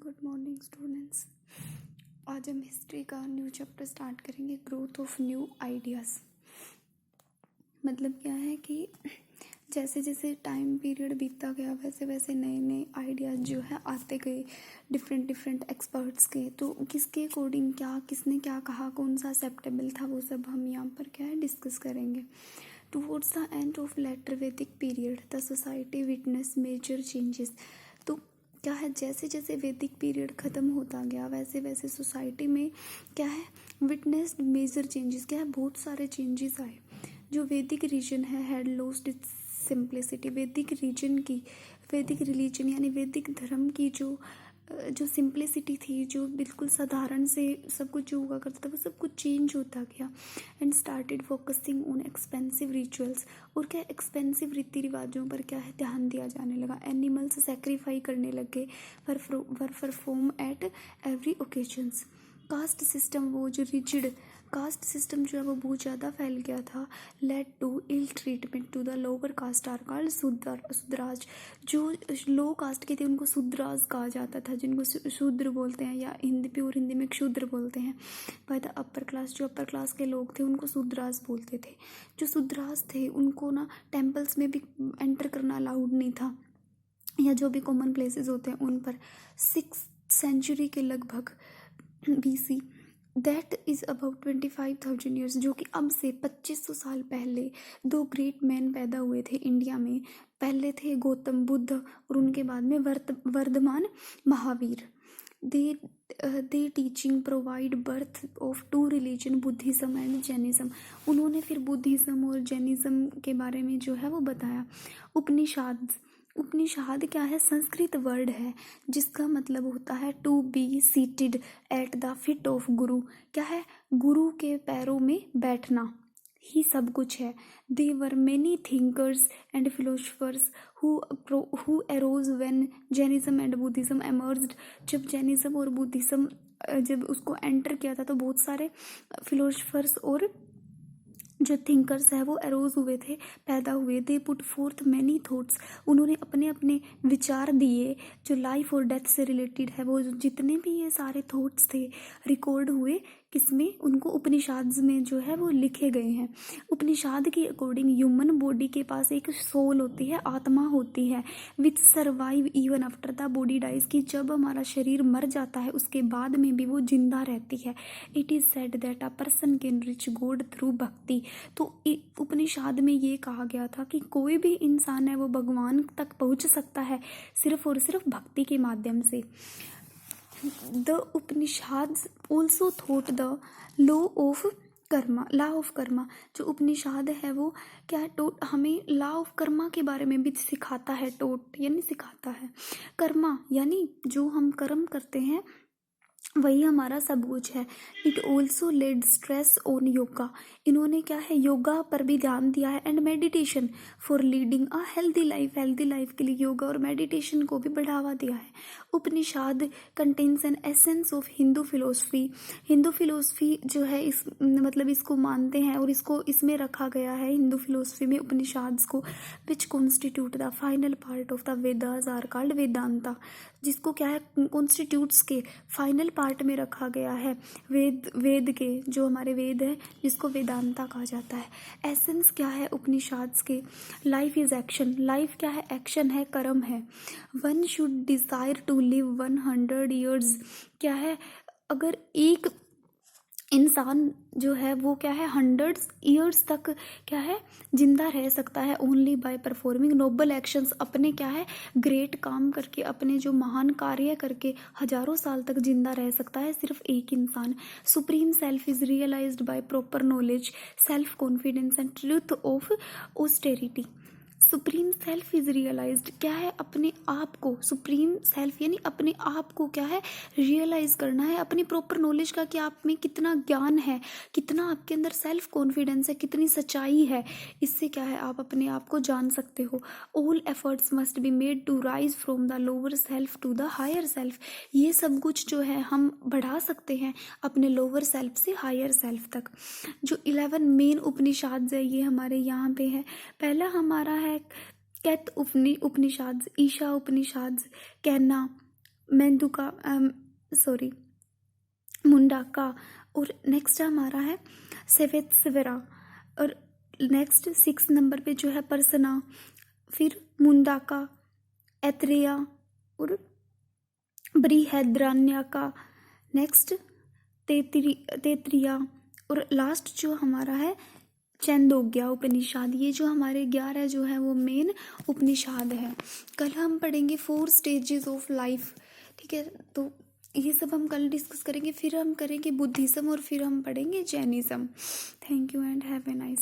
Good morning students. आज हम history का न्यू चैप्टर स्टार्ट करेंगे, ग्रोथ ऑफ न्यू आइडियाज़। मतलब क्या है कि जैसे जैसे टाइम पीरियड बीतता गया वैसे वैसे नए नए आइडियाज़ जो है आते गए डिफरेंट एक्सपर्ट्स के। तो किसके अकॉर्डिंग क्या, किसने क्या कहा, कौन सा एक्सेप्टेबल था, वो सब हम यहाँ पर क्या है डिस्कस करेंगे। Towards the end of later Vedic period the society witness major changes. तो क्या है, जैसे जैसे वैदिक पीरियड ख़त्म होता गया वैसे वैसे सोसाइटी में क्या है विटनेस मेजर चेंजेस, क्या है बहुत सारे चेंजेस आए। जो वैदिक रीजन है हैड लॉस्ट इट्स सिंप्लिसिटी। वैदिक रीजन की, वैदिक रिलीजन यानी वैदिक धर्म की जो सिंप्लिसिटी थी, जो बिल्कुल साधारण से सब कुछ जो हुआ करता था वो सब कुछ चेंज होता गया। And started focusing on expensive rituals. और क्या एक्सपेंसिव रीति रिवाजों पर क्या है ध्यान दिया जाने लगा। एनिमल्स सेक्रीफाई करने लगे were perform at every occasions. Caste system वो जो रिजिड कास्ट सिस्टम जो है वो बहुत ज़्यादा फैल गया था। Led to ill treatment to the lower caste are called Shudras. जो लो कास्ट के थे उनको शूद्राज कहा जाता था, जिनको शूद्र बोलते हैं या प्योर हिंदी में क्षुद्र बोलते हैं। बाय द अपर क्लास, जो अपर क्लास के लोग थे उनको शूद्राज बोलते थे। जो शूद्राज थे उनको ना टेम्पल्स में भी एंटर करना अलाउड नहीं था, या जो भी कॉमन प्लेसेस होते हैं उन पर। 6th सेंचुरी के लगभग BC, that is about 25,000 years, जो कि अब से 2500 साल पहले दो ग्रेट मैन पैदा हुए थे इंडिया में। पहले थे गौतम बुद्ध और उनके बाद में Vardhaman Mahavir. They teaching provide birth of two religion Buddhism and Jainism. उन्होंने फिर बुद्धिज़्म और जैनिज़्म के बारे में जो है वो बताया। उपनिषद क्या है, संस्कृत वर्ड है जिसका मतलब होता है to be seated at the feet of guru. क्या है, गुरु के पैरों में बैठना ही सब कुछ है। They were many thinkers and philosophers who arose when Jainism and Buddhism emerged. जब जैनिज्म और बुद्धिज्म जब उसको एंटर किया था तो बहुत सारे फिलोसफर्स और जो थिंकर्स है वो अरोज हुए थे, पैदा हुए। They put fourth many thoughts. उन्होंने अपने अपने विचार दिए जो लाइफ और डेथ से रिलेटेड है। वो जितने भी ये सारे थॉट्स थे रिकॉर्ड हुए किसमें, उनको उपनिषद में जो है वो लिखे गए हैं। उपनिषद के अकॉर्डिंग ह्यूमन बॉडी के पास एक सोल होती है, आत्मा होती है, which survive even after the body dies, कि जब हमारा शरीर मर जाता है उसके बाद में भी वो जिंदा रहती है। It is said that a person can reach God through भक्ति। तो उपनिषद में ये कहा गया था कि कोई भी इंसान है वो भगवान तक पहुंच सकता है सिर्फ और सिर्फ भक्ति के माध्यम से। The Upanishad also thought the law of Karma. जो उपनिषद है वो क्या है, हमें लॉ ऑफ कर्मा के बारे में भी सिखाता है। यानी सिखाता है कर्मा, यानी जो हम कर्म करते हैं वही हमारा सब कुछ है। It also laid stress on yoga. इन्होंने क्या है योगा पर भी ध्यान दिया है। And meditation for leading a healthy life. Healthy life के लिए योगा और मेडिटेशन को भी बढ़ावा दिया है। Upanishad contains an essence of Hindu philosophy. Hindu philosophy जो है इस मतलब इसको मानते हैं और इसको इसमें रखा गया है हिंदू फिलोसफी में उपनिषद को। Which constitute the final part of the Vedas are called Vedanta. जिसको क्या है कॉन्स्टिट्यूट्स के फाइनल पार्ट में रखा गया है। वेद के जो हमारे वेद है जिसको वेदांता कहा जाता है। एसेंस क्या है उपनिषद के, लाइफ इज एक्शन। लाइफ क्या है, एक्शन है, कर्म है। One should desire to live 100 years. क्या है, अगर एक इंसान जो है वो क्या है 100 ईयर्स तक क्या है जिंदा रह सकता है only by performing noble actions. अपने क्या है ग्रेट काम करके, अपने जो महान कार्य करके हजारों साल तक जिंदा रह सकता है सिर्फ एक इंसान। Supreme self is realised by proper knowledge, self confidence and truth of austerity. Supreme self is realised क्या है, अपने आप को, सुप्रीम सेल्फ यानी अपने आप को क्या है रियलाइज करना है, अपनी प्रॉपर नॉलेज का कि आप में कितना ज्ञान है, कितना आपके अंदर सेल्फ कॉन्फिडेंस है, कितनी सच्चाई है। इससे क्या है आप अपने आप को जान सकते हो। All efforts must be made to rise from the lower self to the higher self. ये सब कुछ जो है हम बढ़ा सकते हैं अपने लोअर सेल्फ से हायर सेल्फ तक। जो 11 मेन उपनिषद है ये हमारे यहाँ पे है। पहला हमारा है कैत उपनिषद, ईशा उपनिषद, कैना, मेंदुका, सॉरी, मुंडाका। और नेक्स्ट हमारा है सेवेत्सवेरा। और नेक्स्ट 6 नंबर पे जो है परसना, फिर मुंडाका, एथरिया और बृहद्रण्याका। नेक्स्ट तेत्रिया। और लास्ट जो हमारा है छंदोग्या उपनिषद। ये जो हमारे 11 जो है वो मेन उपनिषद है। कल हम पढ़ेंगे 4 स्टेजेस ऑफ लाइफ, ठीक है। तो ये सब हम कल डिस्कस करेंगे। फिर हम करेंगे बुद्धिज्म और फिर हम पढ़ेंगे Jainism. Thank you and have a nice